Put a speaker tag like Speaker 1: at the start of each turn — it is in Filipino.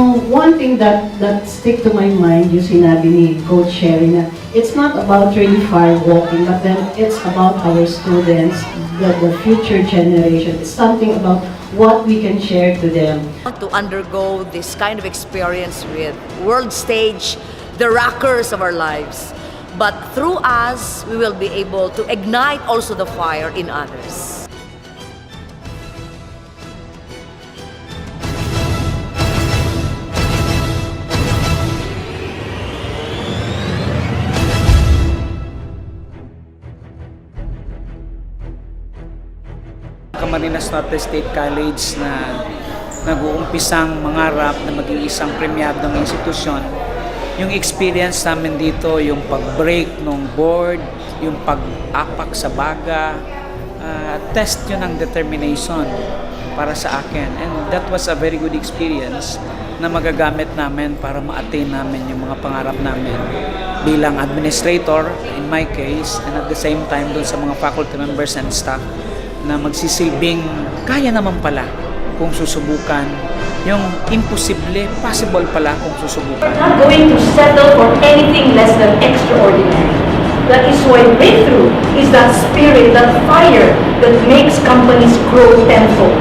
Speaker 1: One thing that stick to my mind, yung sinabi ni Coach Sherry, na it's not about really far walking, but then it's about our students, the future generation. It's something about what we can share to them.
Speaker 2: To undergo this kind of experience with world stage, the rockers of our lives. But through us, we will be able to ignite also the fire in others.
Speaker 3: Camarines Norte State College na nag-uumpisang mangarap na maging isang premyadong institusyon. Yung experience namin dito, yung pag-break ng board, yung pag-apak sa baga, test yun ng determination para sa akin. And that was a very good experience na magagamit namin para ma-attain namin yung mga pangarap namin bilang administrator, in my case, and at the same time doon sa mga faculty members and staff na magsisilbing kaya naman pala kung susubukan. Yung imposible, possible pala kung susubukan.
Speaker 4: We're not going to settle for anything less than extraordinary. That is why breakthrough is that spirit, that fire that makes companies grow tenfold.